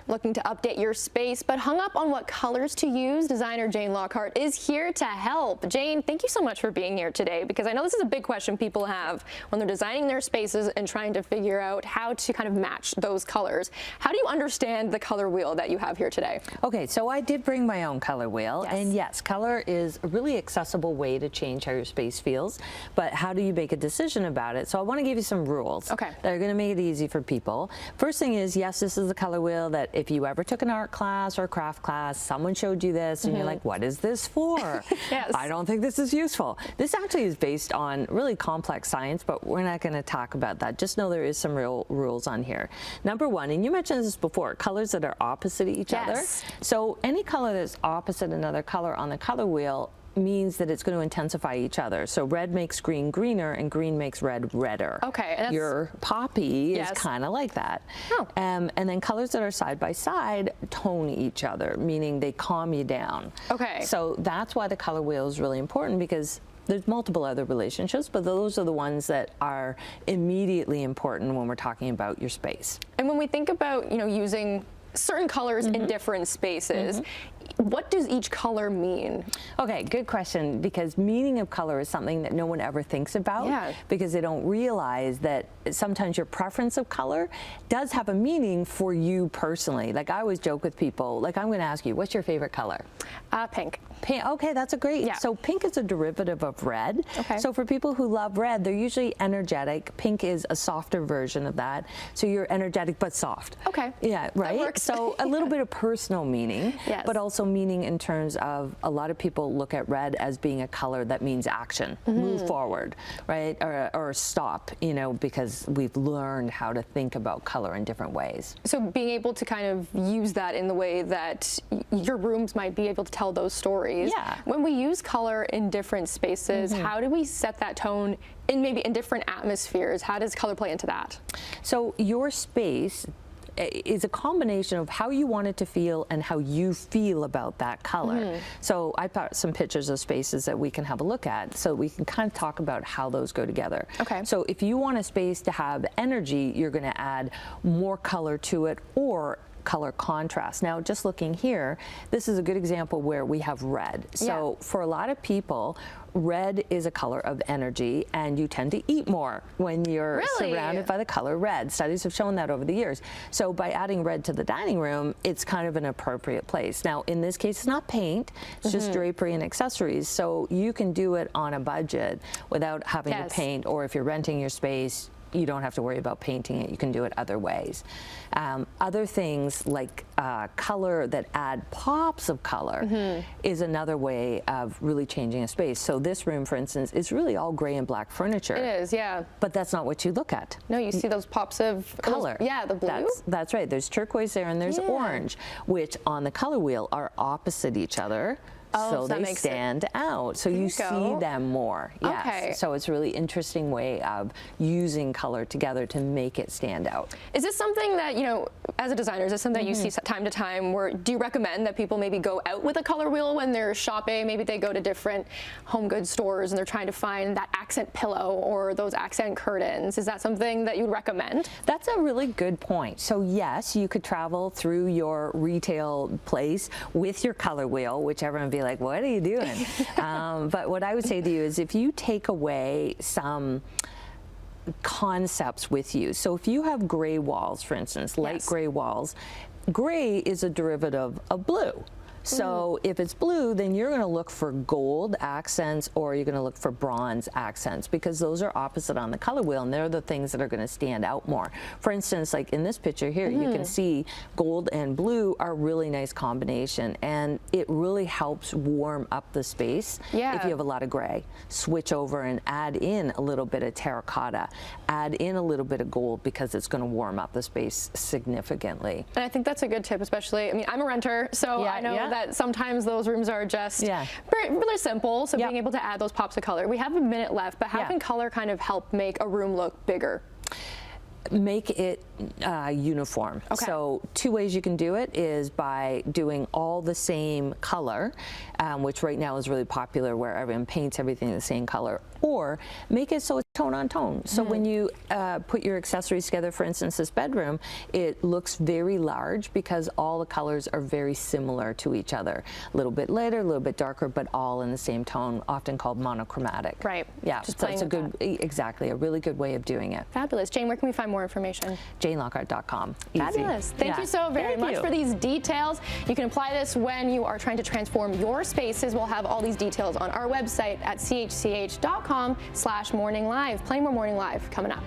Looking to update your space, but hung up on what colors to use? Designer Jane Lockhart is here to help. Jane, thank you so much for being here today, because I know this is a big question people have when they're designing their spaces and trying to figure out how to kind of match those colors. How do you understand the color wheel that you have here today? Okay, so I did bring my own color wheel, Yes. and yes, color is a really accessible way to change how your space feels, but how do you make a decision about it? So I want to give you some rules that are going to make it easy for people. First thing is, yes, this is the color wheel that if you ever took an art class or a craft class, someone showed you this and you're like, what is this for? Yes. I don't think this is useful. This actually is based on really complex science, but we're not going to talk about that. Just know there is some real rules on here. Number one, and you mentioned this before, colors that are opposite each other. So any color that's opposite another color on the color wheel means that it's going to intensify each other. So red makes green greener and green makes red redder. Okay. And your poppy is kind of like that. And then colors that are side by side tone each other, meaning they calm you down. Okay. So that's why the color wheel is really important, because there's multiple other relationships, but those are the ones that are immediately important when we're talking about your space. And when we think about, using certain colors in different spaces, what does each color mean? Okay, good question, because meaning of color is something that no one ever thinks about, because they don't realize that sometimes your preference of color does have a meaning for you personally. Like I always joke with people, like I'm going to ask you, what's your favorite color? Pink. Pink. Okay, that's a great. So pink is a derivative of red. So for people who love red, they're usually energetic. Pink is a softer version of that. So you're energetic but soft. Yeah, right? That works. So a little bit of personal meaning, but also meaning in terms of a lot of people look at red as being a color that means action, move forward, right? Or stop, because we've learned how to think about color in different ways. So being able to kind of use that in the way that your rooms might be able to tell those stories. When we use color in different spaces, how do we set that tone in different atmospheres? How does color play into that? So your space is a combination of how you want it to feel and how you feel about that color. So I put some pictures of spaces that we can have a look at, so we can kind of talk about how those go together. So if you want a space to have energy, you're going to add more color to it, or color contrast. Now, just looking here, this is a good example where we have red. So for a lot of people, red is a color of energy, and you tend to eat more when you're surrounded by the color red. Studies have shown that over the years. So by adding red to the dining room, it's kind of an appropriate place. Now, in this case, it's not paint, it's just drapery and accessories. So you can do it on a budget without having to paint, or if you're renting your space, you don't have to worry about painting it. You can do it other ways. Other things like color that add pops of color is another way of really changing a space. So this room, for instance, is really all gray and black furniture. It is, yeah. But that's not what you look at. No, you see those pops of color. The blue. That's right. There's turquoise there, and there's orange, which on the color wheel are opposite each other. So they stand out. So you see them more. So it's a really interesting way of using color together to make it stand out. Is this something that, as a designer, is this something that you see time to time, where do you recommend that people maybe go out with a color wheel when they're shopping? Maybe they go to different home goods stores and they're trying to find that accent pillow or those accent curtains. Is that something that you'd recommend? That's a really good point. So yes, you could travel through your retail place with your color wheel, whichever one be like, what are you doing? But what I would say to you is, if you take away some concepts with you, so if you have gray walls, for instance, light gray walls, gray is a derivative of blue. So if it's blue, then you're going to look for gold accents, or you're going to look for bronze accents, because those are opposite on the color wheel, and they're the things that are going to stand out more. For instance, like in this picture here, you can see gold and blue are a really nice combination, and it really helps warm up the space. If you have a lot of gray, switch over and add in a little bit of terracotta, add in a little bit of gold, because it's going to warm up the space significantly. And I think that's a good tip, especially, I'm a renter, so I know that sometimes those rooms are just really simple, so being able to add those pops of color. We have a minute left, but how can color kind of help make a room look bigger? make it uniform. Okay. So 2 ways you can do it is by doing all the same color, which right now is really popular where everyone paints everything the same color, or make it so it's tone on tone. So when you put your accessories together, for instance, this bedroom, it looks very large because all the colors are very similar to each other. A little bit lighter, a little bit darker, but all in the same tone, often called monochromatic. Right. Yeah, Just so it's a playing good, exactly, a really good way of doing it. Fabulous. Jane, where can we find more information? JaneLockhart.com. Easy. Fabulous. Thank you so very much for these details. You can apply this when you are trying to transform your spaces. We'll have all these details on our website at chch.com/morninglive. Plenty more Morning Live coming up.